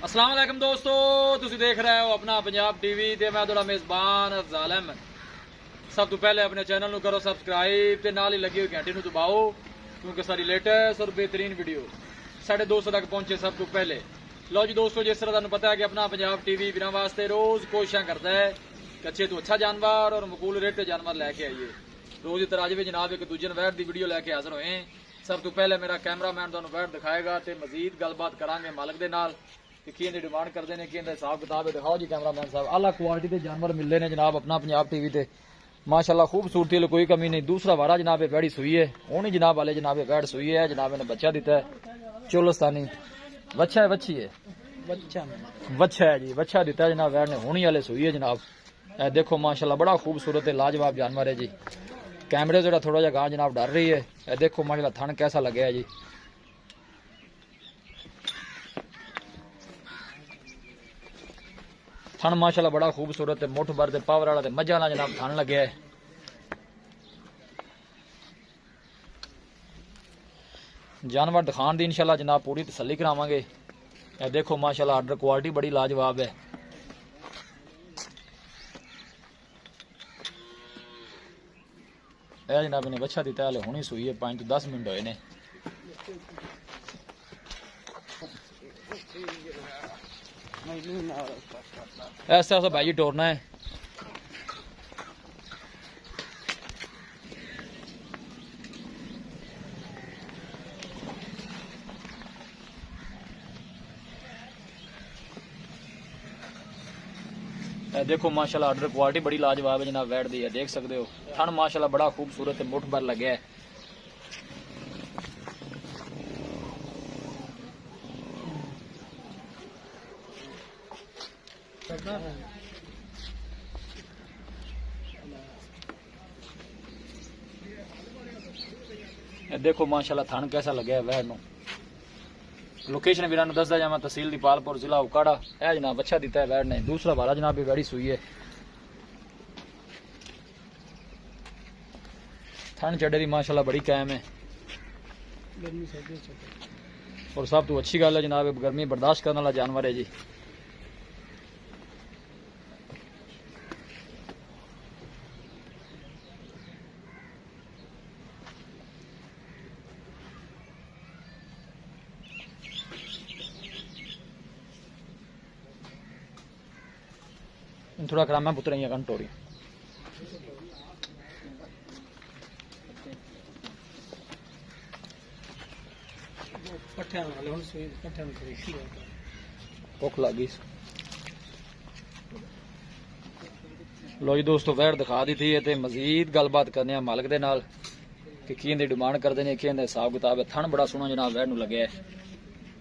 अस्सलाम वालेकुम दोस्तों, तुसी देख रहे हो अपना पंजाब टीवी ते मैं तुहाडा मेज़बान अफज़ल अहमद। सब तो पहले अपने चैनल करो सबसक्राइब ते नाल ही लगी हुई घंटी दबाओ क्योंकि सारी लेटेस्ट और बेहतरीन वीडियो 250 तक पहुंचे सब तो पहले। लो जी दोस्तों, जिस तरह तुहानू पता है कि अपना पंजाब टीवी बिना वास्ते रोज कोशिशें करता है कि अच्छे तो अच्छा जानवर और मकबूल रेट जानवर लैके आइए। रोज की तरह अज भी जनाब एक दूजे वैट की वीडियो लैके हाजिर होए। सब तो पहले मेरा कैमरामैन तुहानू वैट दिखाएगा तो मजीद गलबात करांगे मालक दे नाल कि की डिमांड करते हैं, कि हिसाब किताब है। दिखाओ जी कैमरामैन साहब, आला क्वालिटी के जानवर मिल रहे हैं जनाब अपना पंजाब टीवी ते माशाल्लाह। खूबसूरती वाली कोई कमी नहीं। दूसरा वारा जनाब वैड़ी सुई है, होनी जनाब वाले जनाब वैड़ सुई है जनाब ने बच्चा दिता है चोलस्तानी बच्चा है, बच्ची है बच्चा है जी, बच्चा दिता है जनाब वैड़ ने, होनी वाले सुई है जनाब। ए देखो माशाल्लाह बड़ा खूबसूरत है, लाजवाब जानवर है जी। कैमरे से थोड़ा जहा गां जनाब डर रही है। ए देखो माशाल्लाह थन कैसा लगे है जी। थन माशाल्लाह बड़ा खूबसूरत है, मुठ भर पावर वाला मजा वाला जनाब थन लगे है। जानवर दिखाने की इंशाल्लाह जनाब पूरी तसल्ली करावांगे। ये देखो माशाल्लाह आर्डर क्वालिटी बड़ी लाजवाब है। यह जनाब ने बच्चा दिता है, हुणी सुई है, 5 तो 10 मिनट होए ने। ऐसा ऐसा भाई टोरना है। देखो माशाल्लाह आर्डर क्वालिटी बड़ी लाजवाब है जनाब वैट दी है, देख सकते हो। थन माशाल्लाह बड़ा खूबसूरत है, मुठ भर लगे है। देखो माशाल्लाह थान कैसा लगे है वैड़ नु। लोकेशन वीरां नूं दसदा जावां, तहसील दीपालपुर, जिला उकाड़ा। है जनाब बच्चा दिता है वैड़ ने, दूसरा वाला जनाब भी वैड़ी सुई है। ठंड चढ़े दी माशाल्लाह बड़ी कायम है और सब तो अच्छी गल है जनाब गर्मी बर्दाश्त करने वाला जानवर है जी। थोड़ा करामा पुत्र टोरी भुख लगी। लो जी दोस्तों, वैट दिखा दी थी ते मजीद गलबात करने मालक दे नाल कि की डिमांड करते हैं, कि हिसाब किताब है। थन बड़ा सोहना जनाब वैट नूं लगे है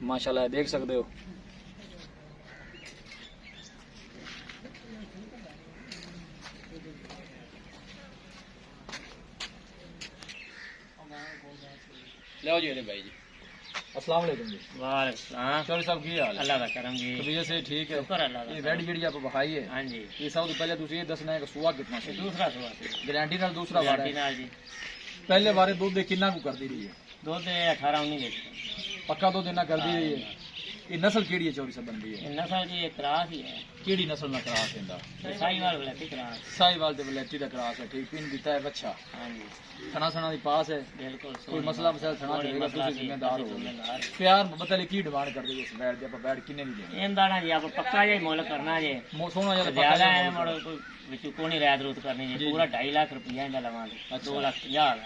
माशाल्लाह, देख सकते हो। लो जी भाई जी, अस्सलाम वालेकुम जी। वालेकुम सलाम। चौधरी साहब की हाल है? अल्लाह दा करम जी। तबीयत से ठीक है? शुक्र अल्लाह दा। ये वैट जी आप बखाई है, हां जी, ये सब तो पहले तुझे ये दसना है कि सुआ कितना सी? दूसरा सुआ गारंटी नाल दूसरा वारा गारंटी है। नाल जी। पहले वारे दूध दे कितना को करदी रही है? दूध 18 19 लीटर पक्का दूध इना करदी रही है। ये नस्ल केड़ी है चौधरी साहब बनदी है? नस्ल जी एक क्रास ही है। केड़ी नस्ल ना क्रास है? साहिवाल वलैती क्रास। साहिवाल ते वलैती दा क्रास है, ठीक। पिन दिता है बच्चा। हां जी, थना सना दी पास है, बिल्कुल। कोई मसला मसला थना देगा तुसी जिम्मेदार हो। जिम्मेदार प्यार मोहब्बत वाली की डिमांड कर दी इस बैठ दे? आप बैठ किन्ने दी देंगे? इंदा ना जी आप पक्का जी मोल करना जी। सोना ज्यादा ज्यादा है मोड़ कोई विच कोनी रात रूत करनी जी। पूरा 2.5 लाख रुपया इंदा लवांगे। 2,50,000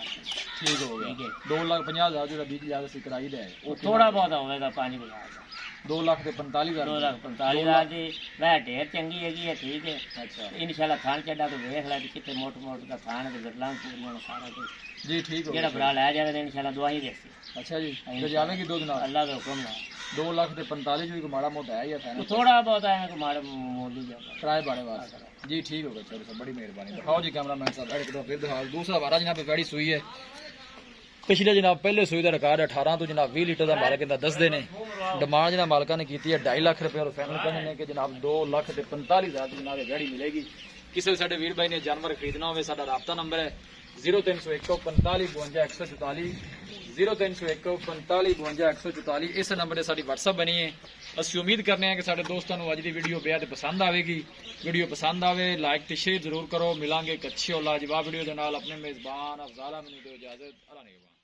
ठीक हो गया। ठीक है। 2,50,000 जो 20,000 से कराई दे वो थोड़ा बहुत होगा 5,000 2,45,000। 2,45,000 जी। वह ढेर चंगी है, ठीक है। अच्छा इंशाल्लाह थान चढ़ा तो देख ला कितने मोट मोट का थान है, गरलां पूरियां सारा कुछ जी, ठीक हो जेड़ा गया। भरा लै जावे इंशाल्लाह दुआई देसी। अच्छा जी, तो जावेगी दूध नाल? अल्लाह का हुक्म है। 2,45,000 जो माड़ा मोटा है या तो थोड़ा बहुत है को मारे मोली जाता किराए बारे वास्ते। जी ठीक हो गया, चलो सब बड़ी मेहरबानी। दिखाओ जी कैमरामैन साहब, एक दो फिर दिखाओ। दूसरा वारा जनाब वैड़ी सुई है। पिछले जनाब पहले सुई का रिकॉर्ड 18 तो जनाब 20 लीटर का मालक इनका दसते ने। डिमांड जनाब मालका ने की है 2.5 लाख रुपये और फाइनल करने ने कि जनाब 2,45,000 जनाब वैड़ी मिलेगी। ਕਿਸੇ ਸਾਡੇ ਵੀਰ ਬਾਈ ਨੇ ਜਾਨਵਰ ਖਰੀਦਣਾ ਹੋਵੇ ਸਾਡਾ ਰਾਬਤਾ ਨੰਬਰ ਹੈ 0301 45 52 144 0301 45 52 144। ਇਸ ਨੰਬਰ ਤੇ ਸਾਡੀ WhatsApp ਬਣੀ ਹੈ। ਅਸੀਂ ਉਮੀਦ ਕਰਨੇ ਆ ਕਿ ਸਾਡੇ ਦੋਸਤਾਂ ਨੂੰ ਅੱਜ ਦੀ ਵੀਡੀਓ ਬੇहद ਪਸੰਦ ਆਵੇਗੀ। ਵੀਡੀਓ ਪਸੰਦ ਆਵੇ ਲਾਈਕ ਤੇ ਸ਼ੇਅਰ ਜ਼ਰੂਰ ਕਰੋ। ਮਿਲਾਂਗੇ ਇੱਕ ਅੱਛੀ ਔਰ ਲਾਜਵਾਬ ਵੀਡੀਓ ਦੇ ਨਾਲ। ਆਪਣੇ ਮੇਜ਼ਬਾਨ ਅਫਜ਼ਾਲ ਅਹਿਮਦ ਨੂੰ ਦਿਓ ਇਜਾਜ਼ਤ। ਅੱਲਾ ਨਿਗਹਬਾਨ।